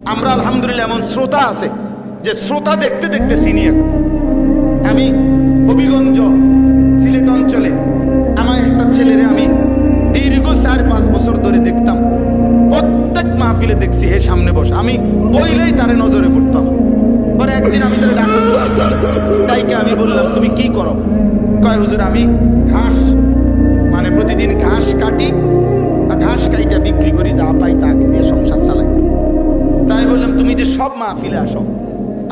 আমরা আলহামদুলিল্লাহ এমন শ্রোতা আছে যে শ্রোতা দেখতে দেখতে চিনি। আমি হবিগঞ্জ সিলেট অঞ্চলে আমার একটা ছেলেরে আমি দীর্ঘ 4-5 বছর ধরে দেখতাম, প্রত্যেক মাহফিলে দেখছি হে সামনে বস, আমি বইলেই তারে নজরে পড়তাম। পরে একদিন আমি তারে ডাকলাম, তাইকে আমি বললাম তুমি কি করো? কয় হুজুর আমি ঘাস, মানে প্রতিদিন ঘাস কাটি, ঘাস কাইটা বিক্রি করি, যা পাই তা দিয়ে সংসার চালাই। তাই বললাম তুমি যে সব মাহফিলে আসো,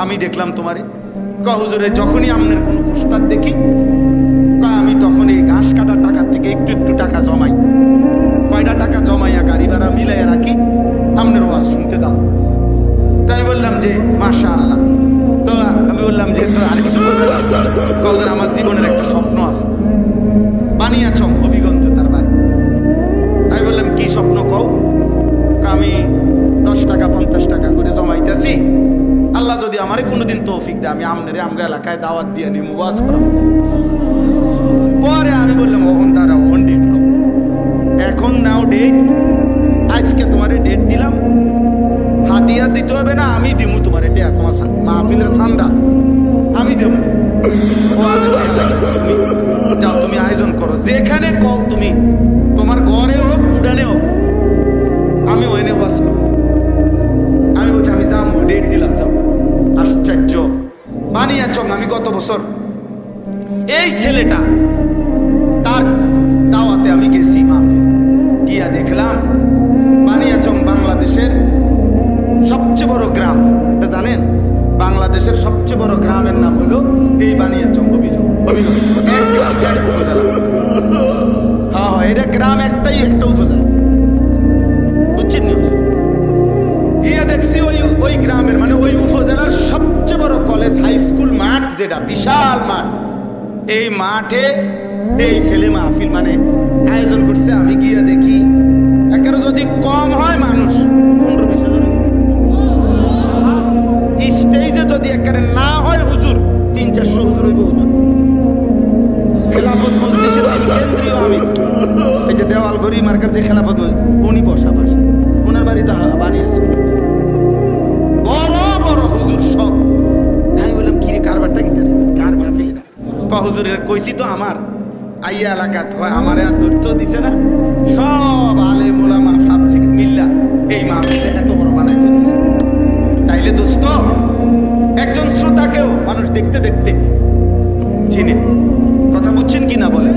আমি দেখলাম তোমারে। কয় হুজুর যখনই আপনার কোনো পোস্টার দেখি, আমি তখন এই ঘাস কাটার টাকার থেকে একটু একটু টাকা জমাই, কয়টা টাকা জমাইয়া গাড়ি ভাড়া মিলাইয়া রাখি, আপনার ওয়াজ শুনতে যাও। তাই বললাম যে মাশাআল্লাহ। তো আমি বললাম যে তো আর কিছু বলবেন? হুজুর আমার জীবনের একটা স্বপ্ন আছে, বানিয়াচং হবিগঞ্জ তার বাড়ি। আমি বললাম কি স্বপ্ন কও? আমি 10 টাকা 50 টাকা করে জমাইতেছি, আল্লাহ যদি আমারে কোনোদিন তৌফিক দেয় আমি আমনেরে আমগা এলাকায় দাওয়াত দিয়ে নিমু, ওয়াজ করাবো। পরে আমি বললাম ওহন দাঁড়া, ওহন ডেট নাও, এখন নাও ডেট, আজকে তোমারে ডেট দিলাম, হাদিয়া দিতে হবে না, আমি দিমু তোমার, এটা তোমার মাহফিলের চান্দা আমি দেব। তুমি যাও, তুমি আয়োজন করো, যেখানে কও তুমি, তোমার ঘরে হোক উড়ানে হোক, আমি ওইনে ওয়াজ করবো। আমি বলছি আমি যাবো, ডেট দিলাম, যাও। আশ্চর্য, বানিয়াচং আমি গত বছর এই ছেলেটা তার দাওয়াতে আমি গেছি মাহফিল, গিয়া দেখলাম বানিয়াচং বাংলাদেশের সবচেয়ে বড় গ্রাম, এটা জানেন? বাংলাদেশের সবচেয়ে বড় গ্রামের নাম হলো এই বানিয়াচং হবিগঞ্জ। হ্যাঁ হ্যাঁ, এটা গ্রাম একটাই, একটা উপজেলা, বুঝছেন? গিয়া দেখছি ওই গ্রামের মানে ওই উপজেলার সবচেয়ে বড় কলেজ হাই স্কুল মাঠ, যেটা বিশাল মাঠ, এই মাঠে এই ছেলে মাহফিল মানে আয়োজন করছে। আমি গিয়া দেখি একেবারে যদি কম হয় মানুষ 15-20 হাজার, স্টেজে যদি একেবারে না হয় হুজুর 300-400 হুজুর হইব। হুজুর খেলাফত মজলিসের কেন্দ্রীয় আমির, এই যে দেওয়াল ঘড়ি মার্কার যে খেলাফত মজলিস, উনি বসা পাশে, ওনার বাড়িতে বানিয়েছে বড় বড় হুজুর সব। তাই বললাম কিরে কারবারটা কি জানি, কার মাহফিল এটা? হুজুরের কইছি তো আমার আইয়া এলাকাত, কয় আমারে আর দূরত্ব দিছে না, সব আলেম ওলামা পাবলিক মিল্লা এই মাহফিলে এত বড় বানাই ফেলছে। তাইলে দোস্ত, একজন শ্রোতাকেও মানুষ দেখতে দেখতে চিনে। কথা বুঝছেন কি না বলেন?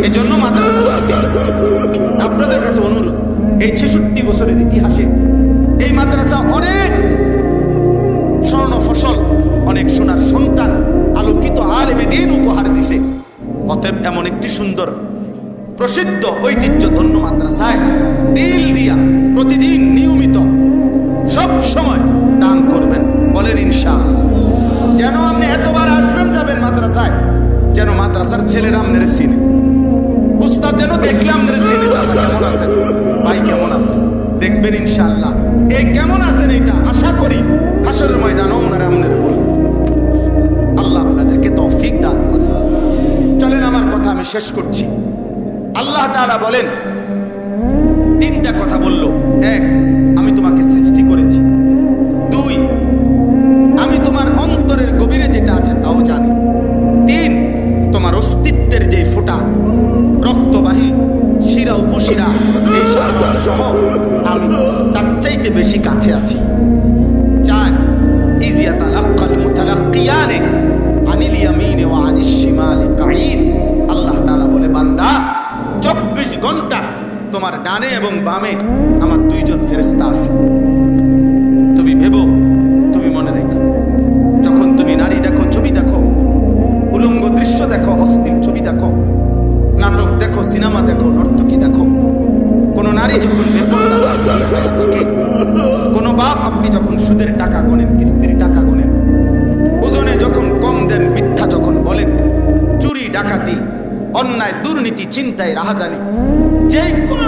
এই জন্য মাদ্রাসা আপনাদের কাছে অনুরোধ, এই 66 বছরের ইতিহাসে এই মাদ্রাসা অনেক স্বর্ণ ফসল, অনেক সোনার সন্তান, আলোকিত আলেমে দ্বীন উপহার দিছে। অতএব এমন একটি সুন্দর প্রসিদ্ধ ঐতিহ্য ধন্য মাদ্রাসায় দিল দিয়া প্রতিদিন নিয়মিত সব সময় দান করবেন, বলেন ইনশাআল্লাহ। যেন আপনি এতবার আসবেন যাবেন মাদ্রাসায়, যেন মাদ্রাসার ছেলেরা আপনার চিনে, উস্তাদ যেন দেখলে আপনার চিনে, কেমন আছেন ভাই, কেমন আছেন, দেখবেন ইনশাআল্লাহ। এই কেমন আছেন এটা আশা করি হাসরের ময়দানও ওনারা আপনার বলবেন। আল্লাহ আপনাদেরকে তৌফিক দান করে। চলেন আমার কথা আমি শেষ করছি। আল্লাহ তাআলা বলেন, 3টা কথা বলল। 1, আমি তোমাকে সৃষ্টি করেছি। 2, আমি তোমার অন্তরের গভীরে যেটা আছে তাও জানি। 3, তোমার অস্তিত্বের যে ফোঁটা রক্তবাহী শিরা উপশিরা এই সহ আমি তার চাইতে বেশি কাছে আছি। 4, ইয ইয়াতালাক্কাল মুতালাক্কিয়ানে আনিল ইয়ামিনি ওয়া আনিশ শিমালি কাঈদ। আল্লাহ তাআলা বলে, বান্দা 24 ঘন্টা তোমার ডানে এবং বামে আমার 2 জন ফেরেশতা আছে। তুমি ভেবো, তুমি মনে রেখো, যখন তুমি নারী দেখো, ছবি দেখো, উলঙ্গ দৃশ্য দেখো, অশ্লীল ছবি দেখো, নাটক দেখো, সিনেমা দেখো, নর্তকী দেখো, কোন নারী যখন বেপরদা থাকে, কোন বাপ আপনি যখন সুদের টাকা গোনেন, কিস্তির টাকা গোনেন, ওজনে যখন কম দেন, মিথ্যা যখন বলেন, চুরি ডাকাতি অন্যায় দুর্নীতি চিন্তায় রাহাজানি, যে কোনো